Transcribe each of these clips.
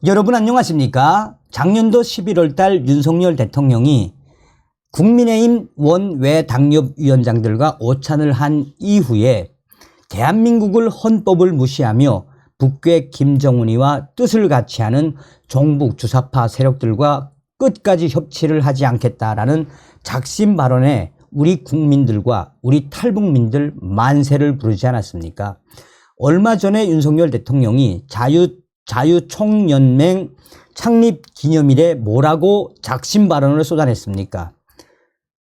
여러분 안녕하십니까? 작년도 11월 달 윤석열 대통령이 국민의힘 원외 당협위원장들과 오찬을 한 이후에 대한민국을 헌법을 무시하며 북괴 김정은이와 뜻을 같이 하는 종북 주사파 세력들과 끝까지 협치를 하지 않겠다라는 작심 발언에 우리 국민들과 우리 탈북민들 만세를 부르지 않았습니까? 얼마 전에 윤석열 대통령이 자유총연맹 창립 기념일에 뭐라고 작심 발언을 쏟아냈습니까?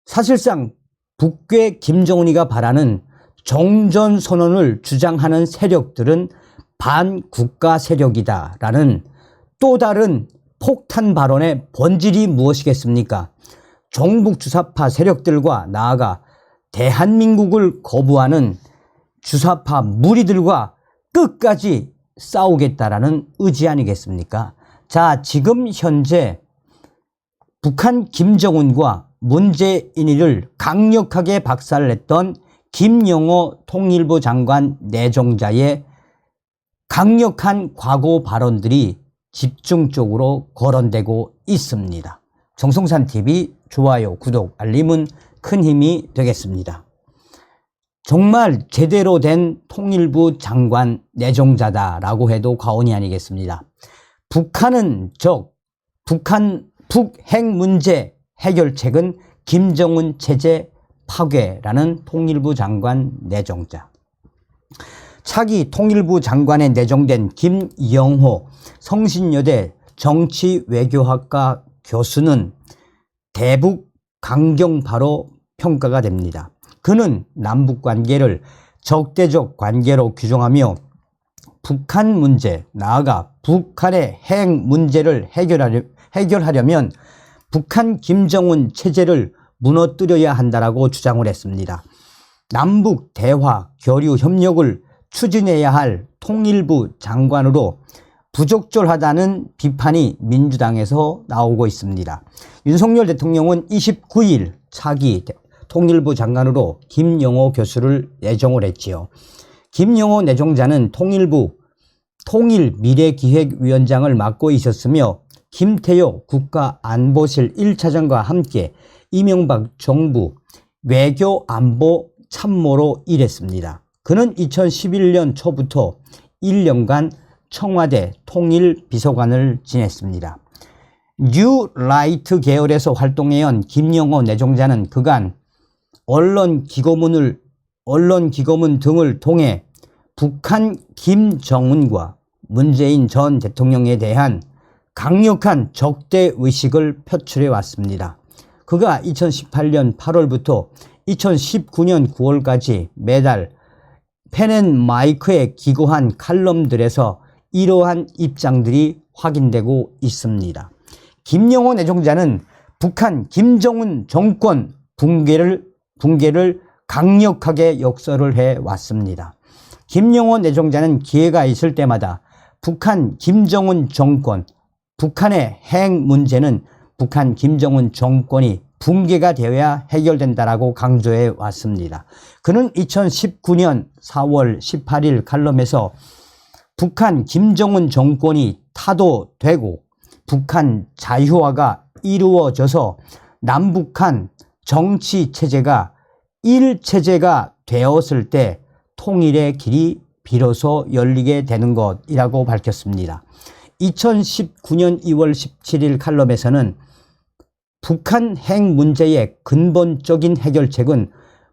사실상 북괴 김정은이가 바라는 종전선언을 주장하는 세력들은 반국가 세력이다라는 또 다른 폭탄 발언의 본질이 무엇이겠습니까? 종북 주사파 세력들과 나아가 대한민국을 거부하는 주사파 무리들과 끝까지 싸우겠다라는 의지 아니겠습니까? 자, 지금 현재 북한 김정은과 문재인을 강력하게 박살냈던 김영호 통일부 장관 내정자의 강력한 과거 발언들이 집중적으로 거론되고 있습니다. 정성산TV 좋아요, 구독, 알림은 큰 힘이 되겠습니다. 정말 제대로 된 통일부 장관 내정자다라고 해도 과언이 아니겠습니다. 북한은 북핵 문제 해결책은 김정은 체제 파괴라는 통일부 장관 내정자. 차기 통일부 장관에 내정된 김영호 성신여대 정치외교학과 교수는 대북 강경파로 평가가 됩니다. 그는 남북관계를 적대적 관계로 규정하며 북한 문제, 나아가 북한의 핵 문제를 해결하려면 북한 김정은 체제를 무너뜨려야 한다라고 주장을 했습니다. 남북 대화, 교류, 협력을 추진해야 할 통일부 장관으로 부적절하다는 비판이 민주당에서 나오고 있습니다. 윤석열 대통령은 29일 차기 통일부 장관으로 김영호 교수를 내정을 했지요. 김영호 내정자는 통일부 통일미래기획위원장을 맡고 있었으며 김태효 국가안보실 1차장과 함께 이명박 정부 외교안보 참모로 일했습니다. 그는 2011년 초부터 1년간 청와대 통일비서관을 지냈습니다. 뉴라이트 계열에서 활동해온 김영호 내정자는 그간 언론기고문 등을 통해 북한 김정은과 문재인 전 대통령에 대한 강력한 적대의식을 표출해 왔습니다. 그가 2018년 8월부터 2019년 9월까지 매달 펜앤마이크에 기고한 칼럼들에서 이러한 입장들이 확인되고 있습니다. 김영호 내정자는 북한 김정은 정권 붕괴를 강력하게 역설을 해왔습니다. 김영호 내정자는 기회가 있을 때마다 북한 김정은 정권, 북한의 핵 문제는 북한 김정은 정권이 붕괴가 되어야 해결된다라고 강조해 왔습니다. 그는 2019년 4월 18일 칼럼에서 북한 김정은 정권이 타도되고 북한 자유화가 이루어져서 남북한 정치체제가 일체제가 되었을 때 통일의 길이 비로소 열리게 되는 것이라고 밝혔습니다. 2019년 2월 17일 칼럼에서는 북한 핵 문제의 근본적인 해결책은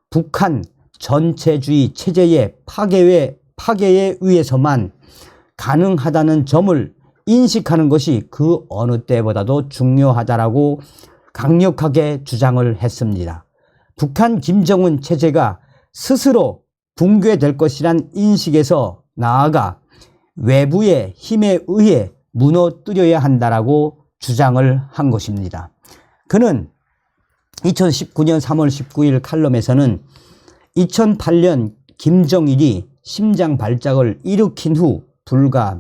북한 전체주의 체제의 파괴에 의해서만 가능하다는 점을 인식하는 것이 그 어느 때보다도 중요하다라고 강력하게 주장을 했습니다. 북한 김정은 체제가 스스로 붕괴될 것이란 인식에서 나아가 외부의 힘에 의해 무너뜨려야 한다라고 주장을 한 것입니다. 그는 2019년 3월 19일 칼럼에서는 2008년 김정일이 심장 발작을 일으킨 후 불과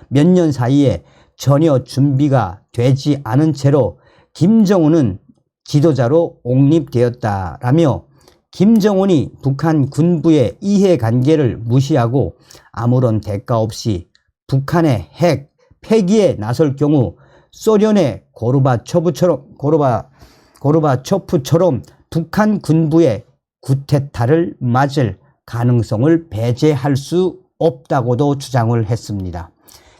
몇 년 사이에 전혀 준비가 되지 않은 채로 김정은은 지도자로 옹립되었다라며 김정은이 북한 군부의 이해관계를 무시하고 아무런 대가 없이 북한의 핵 폐기에 나설 경우 소련의 고르바초프처럼 북한 군부의 구테타를 맞을 가능성을 배제할 수 없다고도 주장을 했습니다.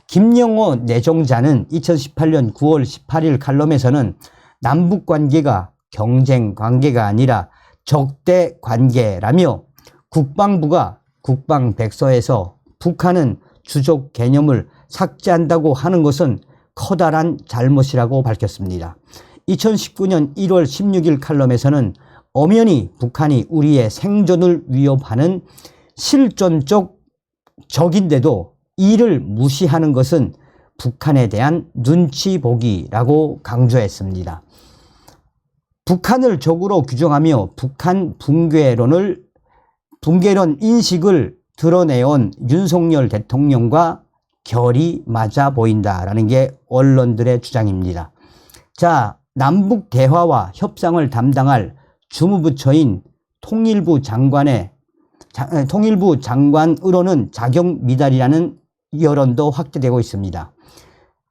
김영호 내정자는 2018년 9월 18일 칼럼에서는 남북 관계가 경쟁 관계가 아니라 적대 관계라며 국방부가 국방백서에서 북한은 주적 개념을 삭제한다고 하는 것은 커다란 잘못이라고 밝혔습니다. 2019년 1월 16일 칼럼에서는 엄연히 북한이 우리의 생존을 위협하는 실존적 적인데도 이를 무시하는 것은 북한에 대한 눈치 보기라고 강조했습니다. 북한을 적으로 규정하며 북한 붕괴론 인식을 드러내온 윤석열 대통령과 결이 맞아 보인다라는 게 언론들의 주장입니다. 자, 남북 대화와 협상을 담당할 주무부처인 통일부 장관으로는 자격 미달이라는 여론도 확대되고 있습니다.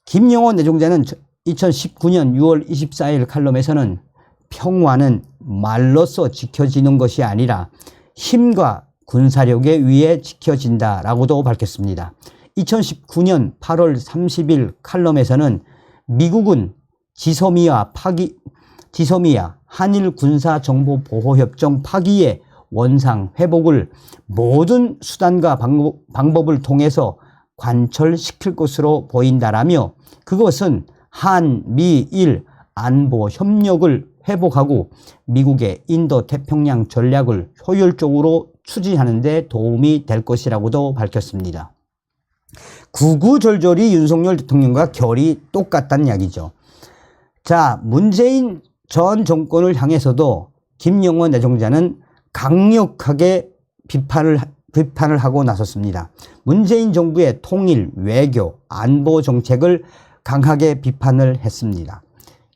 김영호 내정자는 2019년 6월 24일 칼럼에서는 평화는 말로써 지켜지는 것이 아니라 힘과 군사력에 의해 지켜진다라고도 밝혔습니다. 2019년 8월 30일 칼럼에서는 미국은 지소미아 한일 군사정보보호협정 파기의 원상 회복을 모든 수단과 방법을 통해서 관철시킬 것으로 보인다라며 그것은 한미일 안보 협력을 회복하고 미국의 인도태평양 전략을 효율적으로 추진하는 데 도움이 될 것이라고도 밝혔습니다. 구구절절히 윤석열 대통령과 결이 똑같다는 이야기죠. 자, 문재인 전 정권을 향해서도 김영호 내정자는 강력하게 비판을 하고 나섰습니다. 문재인 정부의 통일, 외교, 안보 정책을 강하게 비판을 했습니다.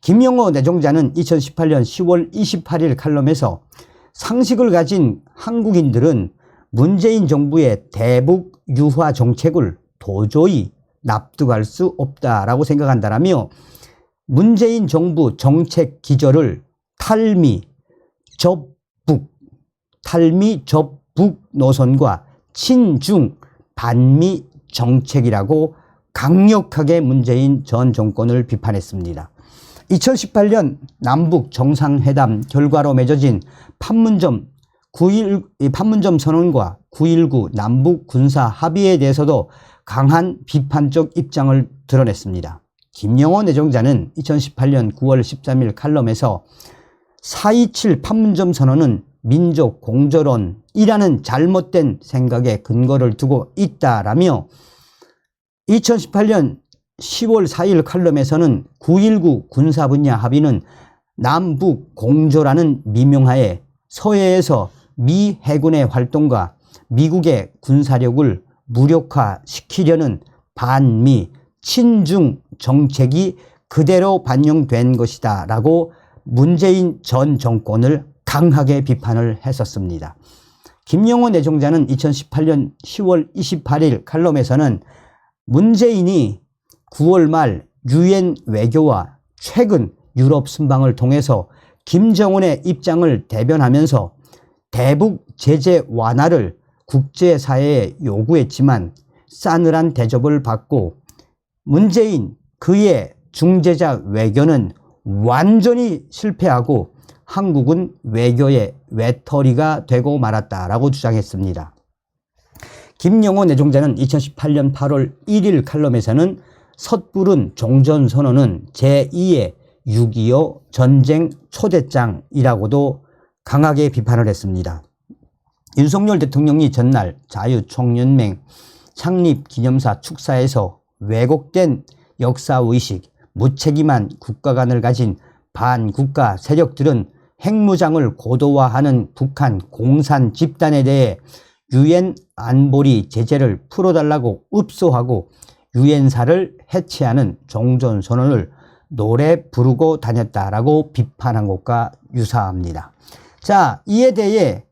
김영호 내정자는 2018년 10월 28일 칼럼에서 상식을 가진 한국인들은 문재인 정부의 대북 유화 정책을 도저히 납득할 수 없다라고 생각한다라며 문재인 정부 정책 기조를 탈미 접북 노선과 친중 반미 정책이라고 강력하게 문재인 전 정권을 비판했습니다. 2018년 남북 정상회담 결과로 맺어진 판문점 선언과 9.19 남북 군사 합의에 대해서도 강한 비판적 입장을 드러냈습니다. 김영호 내정자는 2018년 9월 13일 칼럼에서 4.27 판문점 선언은 민족 공조론이라는 잘못된 생각에 근거를 두고 있다라며 2018년 10월 4일 칼럼에서는 9.19 군사 분야 합의는 남북 공조라는 미명하에 서해에서 미 해군의 활동과 미국의 군사력을 무력화시키려는 반미 친중 정책이 그대로 반영된 것이다 라고 문재인 전 정권을 강하게 비판을 했었습니다. 김영호 내정자는 2018년 10월 28일 칼럼에서는 문재인이 9월 말 유엔 외교와 최근 유럽 순방을 통해서 김정은의 입장을 대변하면서 대북 제재 완화를 국제사회에 요구했지만 싸늘한 대접을 받고 문재인 그의 중재자 외교는 완전히 실패하고 한국은 외교의 외톨이가 되고 말았다라고 주장했습니다. 김영호 내정자는 2018년 8월 1일 칼럼에서는 섣부른 종전선언은 제2의 6.25 전쟁 초대장이라고도 강하게 비판을 했습니다. 윤석열 대통령이 전날 자유총연맹 창립기념사 축사에서 왜곡된 역사의식, 무책임한 국가관을 가진 반국가 세력들은 핵무장을 고도화하는 북한 공산 집단에 대해 유엔 안보리 제재를 풀어달라고 읍소하고 유엔사를 해체하는 종전선언을 노래 부르고 다녔다라고 비판한 것과 유사합니다. 자, 이에 대해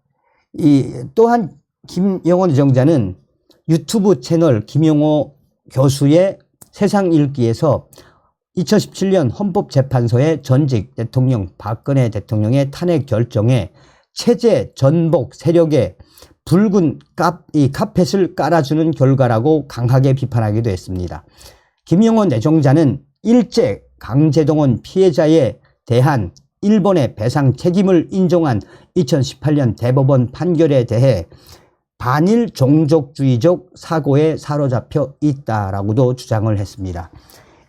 또한 김영호 내정자는 유튜브 채널 김영호 교수의 세상 읽기에서 2017년 헌법재판소의 전직 대통령 박근혜 대통령의 탄핵 결정에 체제 전복 세력의 붉은 카펫을 깔아주는 결과라고 강하게 비판하기도 했습니다. 김영호 내정자는 일제 강제동원 피해자에 대한 일본의 배상 책임을 인정한 2018년 대법원 판결에 대해 반일 종족주의적 사고에 사로잡혀 있다라고도 주장을 했습니다.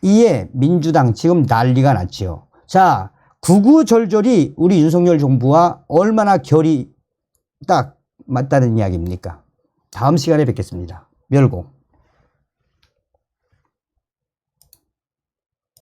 이에 민주당 지금 난리가 났지요. 자, 구구절절이 우리 윤석열 정부와 얼마나 결이 딱 맞다는 이야기입니까? 다음 시간에 뵙겠습니다. 멸공.